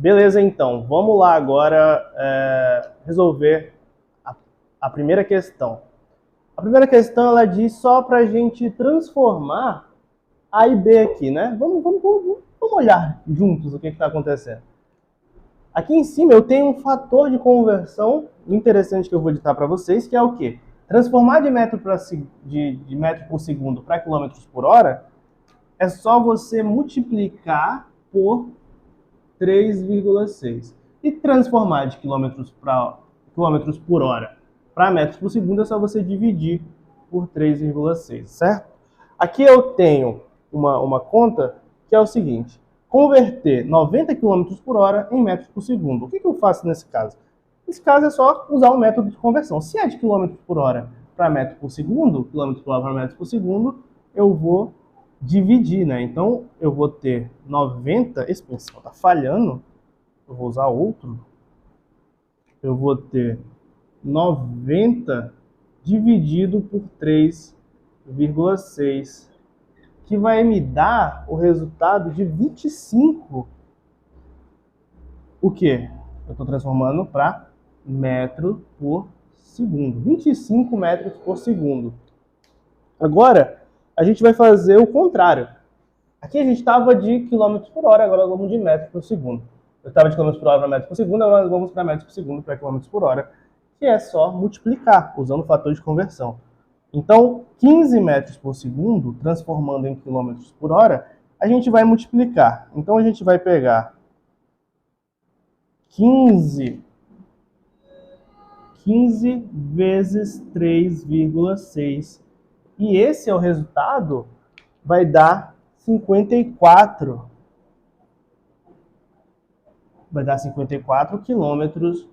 Beleza, então. Vamos lá agora resolver a primeira questão. A primeira questão, ela diz só para a gente transformar A e B aqui, né? Vamos olhar juntos o que está acontecendo. Aqui em cima eu tenho um fator de conversão interessante que eu vou ditar para vocês, que é o quê? Transformar de metro por segundo para quilômetros por hora é só você multiplicar por 3,6. E transformar de quilômetros por hora para metros por segundo é só você dividir por 3,6, certo? Aqui eu tenho uma conta que é o seguinte: converter 90 km por hora em metros por segundo. O que eu faço nesse caso? Nesse caso é só usar o método de conversão. Se é de km por hora para metro por segundo, quilômetros por hora para metros por segundo, eu vou dividir, né? Então eu vou ter 90, esse pincel está falhando, eu vou usar outro. Eu vou ter 90 dividido por 3,6, que vai me dar o resultado de 25. O que? Eu estou transformando para metro por segundo. 25 metros por segundo. Agora, a gente vai fazer o contrário. Aqui a gente estava de km por hora, agora vamos de metros por segundo. Eu estava de km por hora para metros por segundo, agora nós vamos para metros por segundo para km por hora, que é só multiplicar, usando o fator de conversão. Então, 15 metros por segundo, transformando em quilômetros por hora, a gente vai multiplicar. Então, a gente vai pegar 15 vezes 3,6. E esse é o resultado, vai dar 54. Vai dar 54 quilômetros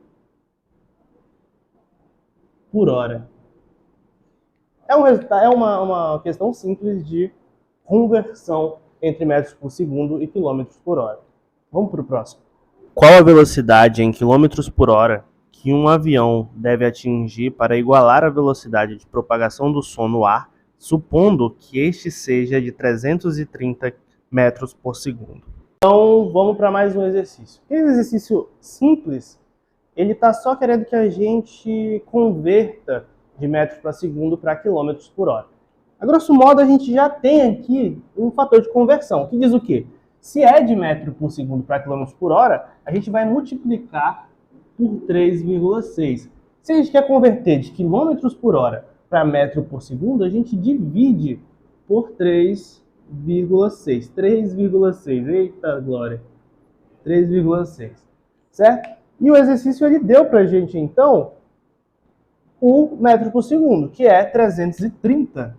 por hora. É uma questão simples de conversão entre metros por segundo e quilômetros por hora. Vamos para o próximo. Qual a velocidade em quilômetros por hora que um avião deve atingir para igualar a velocidade de propagação do som no ar, supondo que este seja de 330 metros por segundo? Então, vamos para mais um exercício. Esse exercício simples, ele está só querendo que a gente converta de metros para segundo para quilômetros por hora. A grosso modo, a gente já tem aqui um fator de conversão, que diz o quê? Se é de metro por segundo para quilômetros por hora, a gente vai multiplicar por 3,6. Se a gente quer converter de quilômetros por hora para metro por segundo, a gente divide por 3,6. 3,6. Eita glória. 3,6. Certo? E o exercício ele deu para a gente, então, o metro por segundo, que é 330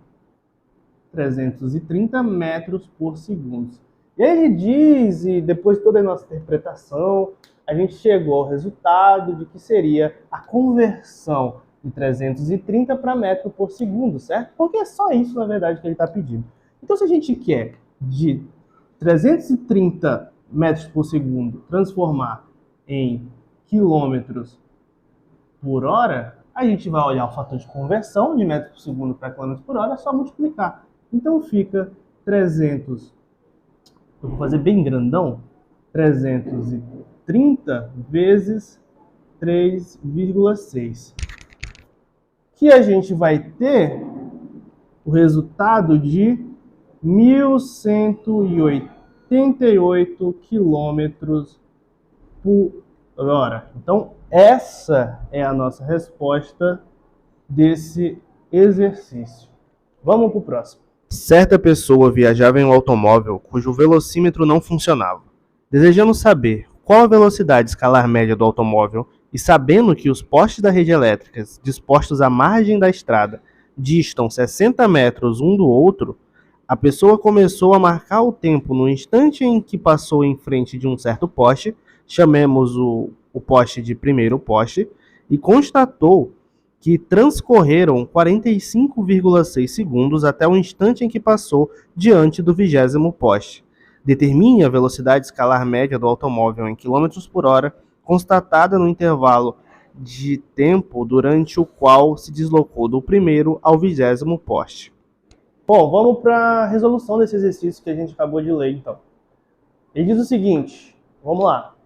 metros por segundo. E ele diz, e depois de toda a nossa interpretação, a gente chegou ao resultado de que seria a conversão de 330 para metro por segundo, certo? Porque é só isso, na verdade, que ele está pedindo. Então, se a gente quer de 330 metros por segundo transformar em quilômetros por hora, a gente vai olhar o fator de conversão de metros por segundo para quilômetros por hora, é só multiplicar. Então fica 300, eu vou fazer bem grandão, 330 vezes 3,6. Que a gente vai ter o resultado de 1.188 quilômetros por hora. Então, essa é a nossa resposta desse exercício. Vamos para o próximo. Certa pessoa viajava em um automóvel cujo velocímetro não funcionava. Desejando saber qual a velocidade escalar média do automóvel e sabendo que os postes da rede elétrica dispostos à margem da estrada distam 60 metros um do outro, a pessoa começou a marcar o tempo no instante em que passou em frente de um certo poste, chamemos o poste de primeiro poste, e constatou que transcorreram 45,6 segundos até o instante em que passou diante do 20º poste. Determine a velocidade escalar média do automóvel em km por hora, constatada no intervalo de tempo durante o qual se deslocou do primeiro ao 20º poste. Bom, vamos para a resolução desse exercício que a gente acabou de ler, então. Ele diz o seguinte, vamos lá.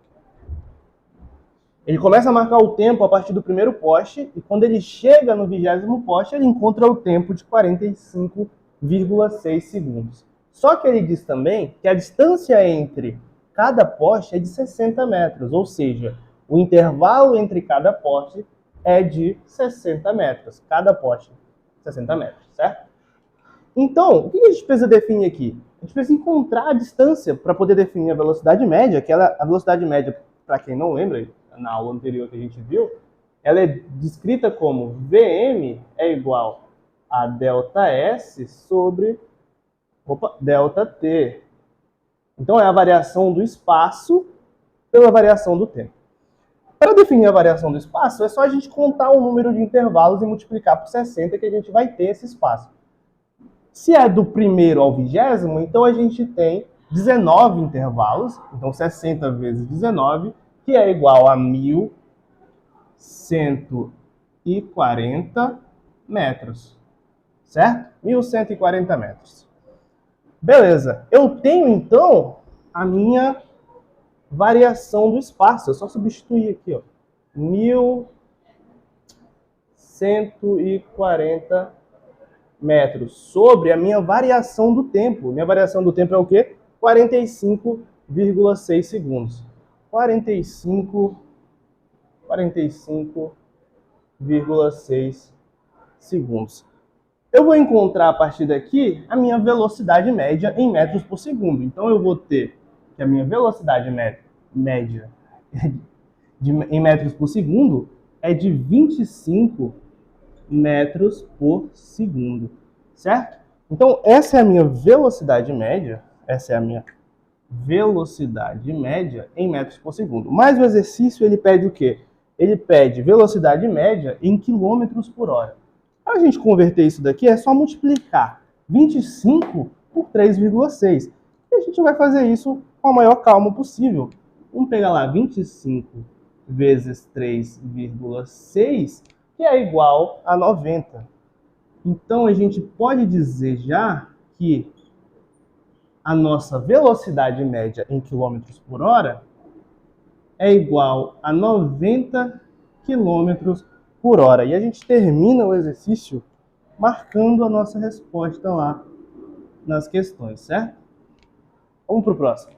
Ele começa a marcar o tempo a partir do primeiro poste e quando ele chega no 20º poste, ele encontra o tempo de 45,6 segundos. Só que ele diz também que a distância entre cada poste é de 60 metros, ou seja, o intervalo entre cada poste é de 60 metros. Cada poste, 60 metros, certo? Então, o que a gente precisa definir aqui? A gente precisa encontrar a distância para poder definir a velocidade média, que ela, a velocidade média, para quem não lembra, na aula anterior que a gente viu, ela é descrita como Vm é igual a ΔS sobre ΔT. Então, é a variação do espaço pela variação do tempo. Para definir a variação do espaço, é só a gente contar o número de intervalos e multiplicar por 60 que a gente vai ter esse espaço. Se é do primeiro ao 20º, então a gente tem 19 intervalos, então 60 vezes 19, que é igual a 1.140 metros, certo? 1.140 metros. Beleza, eu tenho então a minha variação do espaço, é só substituir aqui, ó, 1.140 metros sobre a minha variação do tempo. Minha variação do tempo é o quê? 45,6 segundos. 45,6 segundos. Eu vou encontrar a partir daqui a minha velocidade média em metros por segundo. Então eu vou ter que a minha velocidade média em metros por segundo é de 25 metros por segundo, certo? Então essa é a minha velocidade média, em metros por segundo. Mas o exercício ele pede o quê? Ele pede velocidade média em quilômetros por hora. Para a gente converter isso daqui é só multiplicar 25 por 3,6. E a gente vai fazer isso com a maior calma possível. Vamos pegar lá 25 vezes 3,6, que é igual a 90. Então, a gente pode dizer já que a nossa velocidade média em quilômetros por hora é igual a 90 quilômetros por hora. E a gente termina o exercício marcando a nossa resposta lá nas questões, certo? Vamos para o próximo.